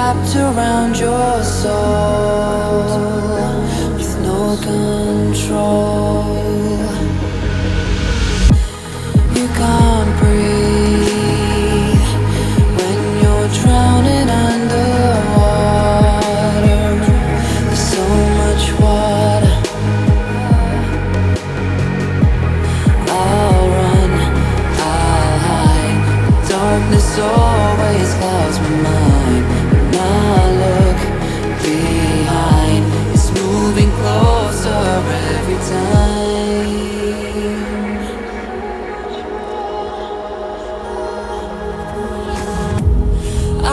wrapped around your soul with no control. You can't breathe when you're drowning underwater. There's so much water. I'll run, I'll hide. Darkness always clouds my mind. When I look behind, it's moving closer every time. I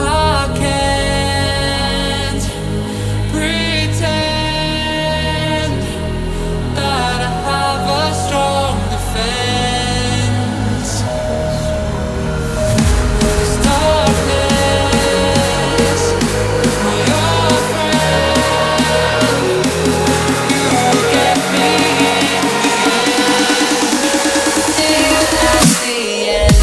can't pretend that I have a strong defense. 'Cause darkness is my old friend. You get me till at the end.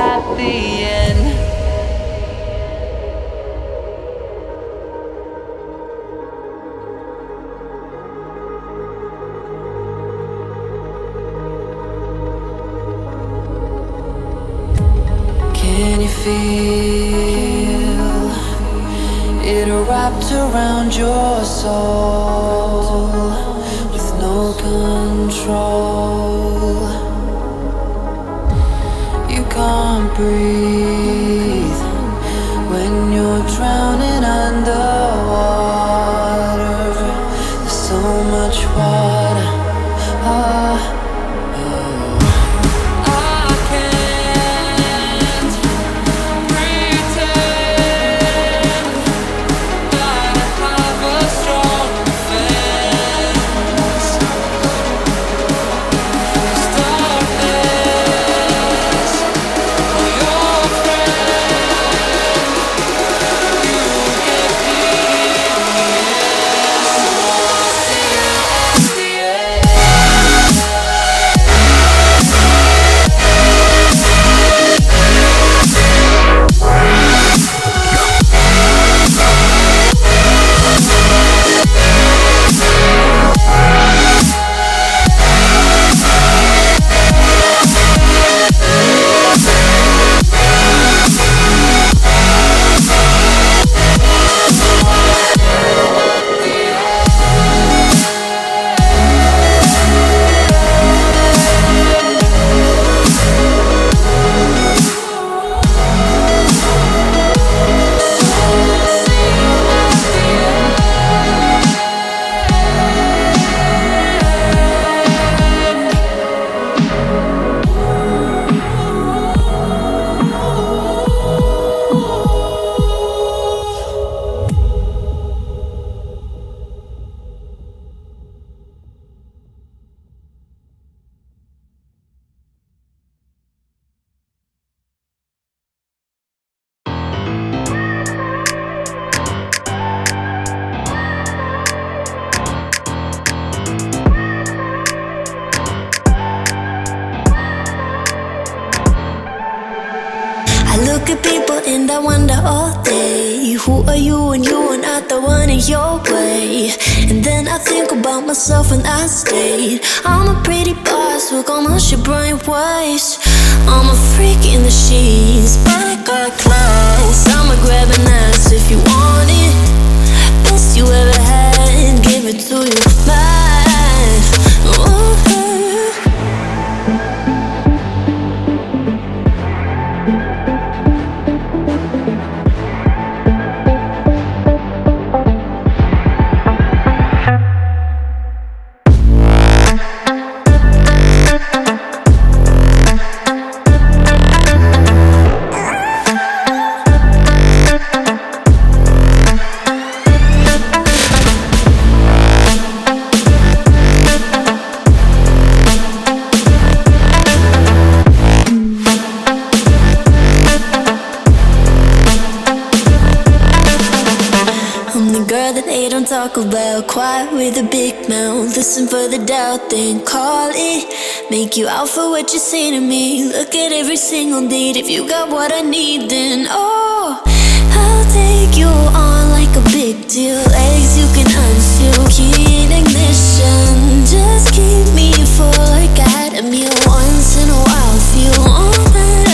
At the end. Can you feel it wrapped around your soul with no control? You can't breathe when you're drowning underwater. There's so much water. I can't pretend that I have a strong defense. 'Cause darkness, my old friend, you get me in the end. So I'll see you at the end. I look at people and I wonder all day, who are you and you are not the one in your way. And then I think about myself and I state I'm a pretty boss who gon' mush your brain waste. I'm a freak in the sheets, but I got class. I'ma grab an ass if you want it. Best you ever had, give it to you fast. Ooh. sure that they don't talk about. Quiet with a big mouth, listen for the doubt, then call it. Make you out for what you say to me. Look at every single date. If you got what I need, then oh, I'll take you on like a big deal. Legs you can unseal, key in ignition. Just keep me full like I had a meal once in a while. Feel all that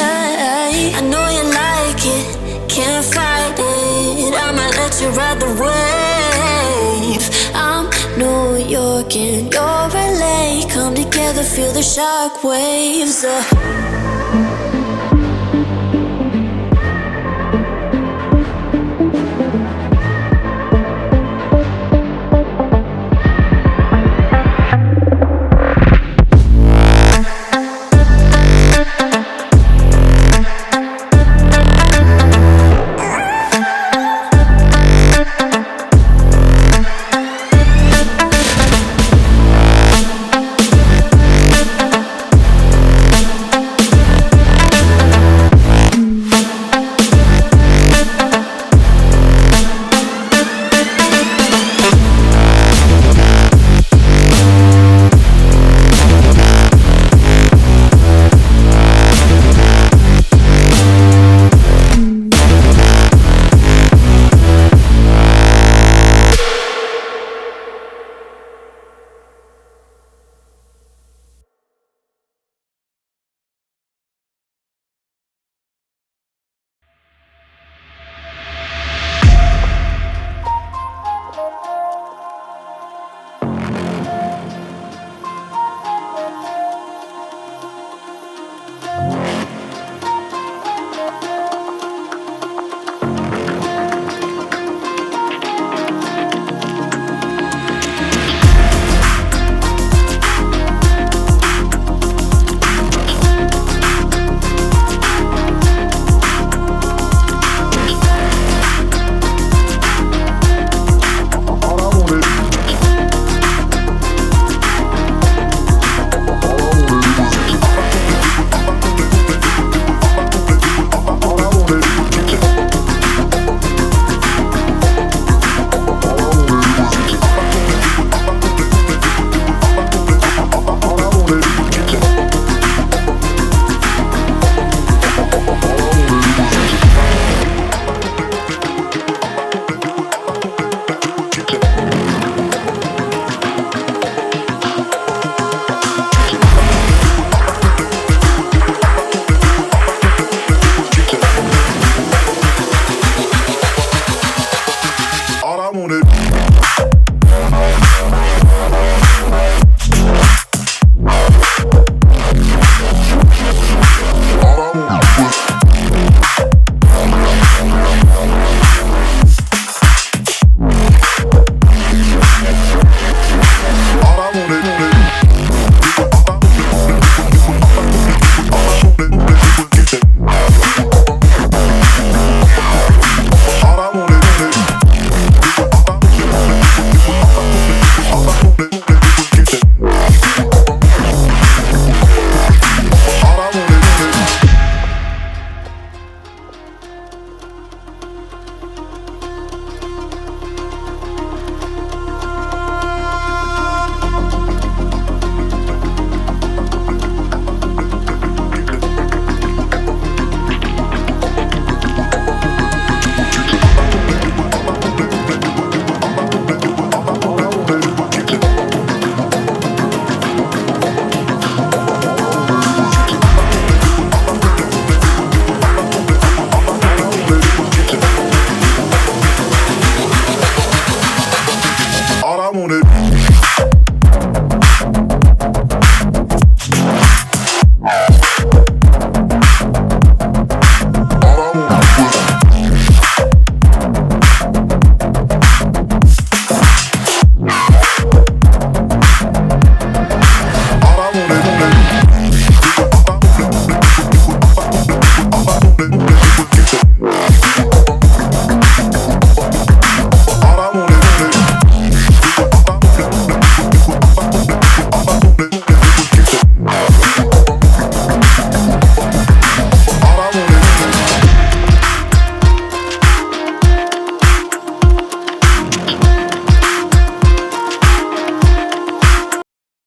I know you like it, can't fight it. I might let you ride the wave. I'm New York and you're LA. Come together, feel the shock waves.